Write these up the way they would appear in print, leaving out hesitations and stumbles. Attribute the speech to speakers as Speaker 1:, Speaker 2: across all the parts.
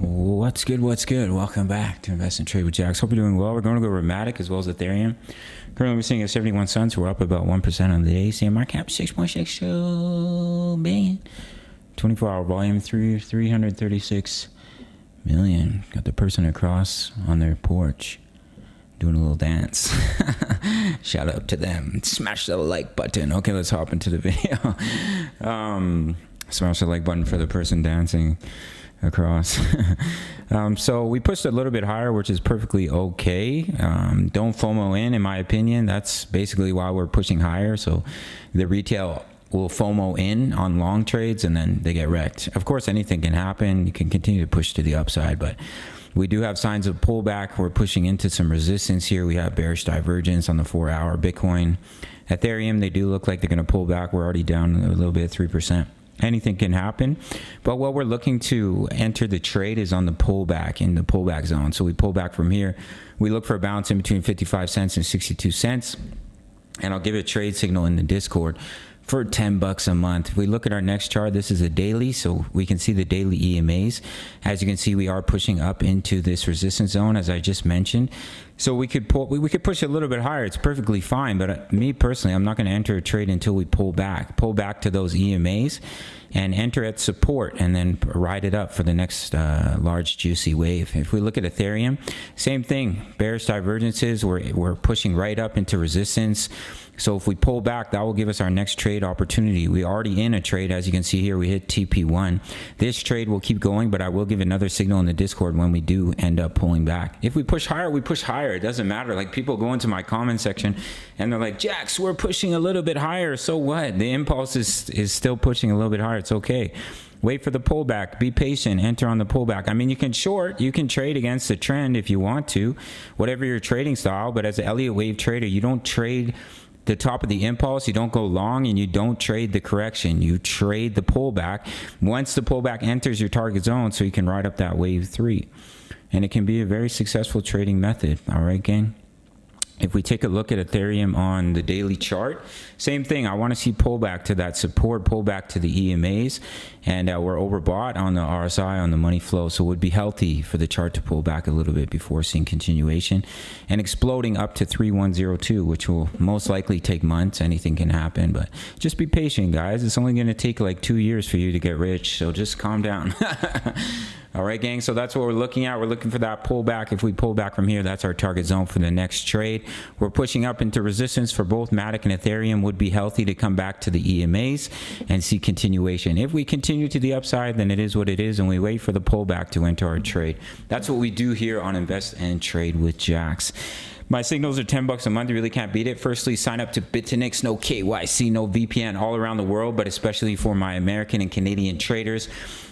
Speaker 1: What's good? Welcome back to Invest and Trade with Jaxx. Hope you're doing well. We're going to go over Matic as well as Ethereum. Currently we're sitting at 71 cents. We're up about 1% on the day. Same market cap 6.62 billion. 24-hour volume 336 million. Got the person across on their porch doing a little dance. Shout out to them. Smash the like button. Okay, let's hop into the video. Smash the like button for the person dancing across. So we pushed a little bit higher, which is perfectly okay. Don't FOMO in my opinion. That's basically why we're pushing higher. So the retail will FOMO in on long trades and then they get wrecked. Of course, anything can happen. You can continue to push to the upside, but we do have signs of pullback. We're pushing into some resistance here. We have bearish divergence on the 4-hour. Bitcoin, Ethereum, they do look like they're going to pull back. We're already down a little bit, 3%. Anything can happen, but what we're looking to enter the trade is on the pullback, in the pullback zone. So we pull back from here. We look for a bounce in between 55 cents and 62 cents, and I'll give it a trade signal in the Discord for $10 a month. If we look at our next chart, this is a daily, so we can see the daily EMAs. As you can see, we are pushing up into this resistance zone, as I just mentioned. So we could push a little bit higher. It's perfectly fine, but me personally, I'm not going to enter a trade until we pull back to those EMAs and enter at support and then ride it up for the next large juicy wave. If we look at Ethereum, same thing, bearish divergences. We're pushing right up into resistance. So if we pull back, that will give us our next trade opportunity. We're already in a trade. As you can see here, we hit TP1. This trade will keep going, but I will give another signal in the Discord when we do end up pulling back. If we push higher, we push higher. It doesn't matter. Like, people go into my comment section and they're like, Jaxx, we're pushing a little bit higher. So what? The impulse is still pushing a little bit higher. It's okay. Wait for the pullback. Be patient. Enter on the pullback. I mean, you can short. You can trade against the trend if you want to, whatever your trading style. But as an Elliott wave trader, you don't trade the top of the impulse. You don't go long, and you don't trade the correction. You trade the pullback. Once the pullback enters your target zone, so you can ride up that wave 3. And it can be a very successful trading method. All right, gang. If we take a look at Ethereum on the daily chart, same thing. I want to see pullback to that support, pullback to the EMAs, and we're overbought on the RSI, on the money flow. So it would be healthy for the chart to pull back a little bit before seeing continuation and exploding up to 3102, which will most likely take months. Anything can happen, but just be patient, guys. It's only going to take like 2 years for you to get rich. So just calm down. All right, gang. So that's what we're looking at. We're looking for that pullback. If we pull back from here, that's our target zone for the next trade. We're pushing up into resistance for both Matic and Ethereum. Would be healthy to come back to the EMAs and see continuation. If we continue to the upside, then it is what it is, and we wait for the pullback to enter our trade. That's what we do here on Invest and Trade with Jaxx. My signals are $10 a month. You really can't beat it. Firstly, sign up to Bitinix. No KYC, no VPN, all around the world, but especially for my American and Canadian traders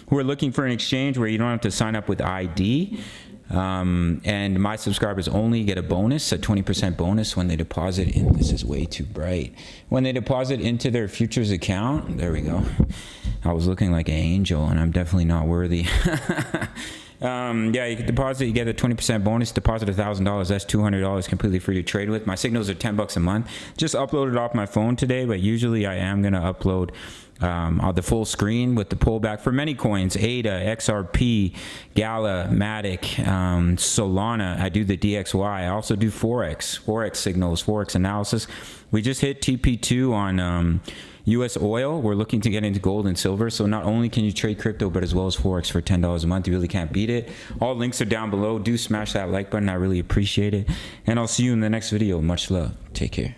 Speaker 1: who are looking for an exchange where you don't have to sign up with ID. And my subscribers only get a bonus, a 20% bonus when they deposit in. This is way too bright. When they deposit into their futures account. There we go. I was looking like an angel, and I'm definitely not worthy. Yeah, you can deposit, you get a 20% bonus. Deposit $1,000, that's $200 completely free to trade with. My signals are $10 a month. Just uploaded off my phone today, but usually I am going to upload the full screen with the pullback for many coins: ADA, XRP, Gala, Matic, Solana. I do the DXY. I also do Forex signals, Forex analysis. We just hit TP2 on US oil. We're looking to get into gold and silver. So not only can you trade crypto, but as well as Forex for $10 a month. You really can't beat it. All links are down below. Do smash that like button. I really appreciate it. And I'll see you in the next video. Much love. Take care.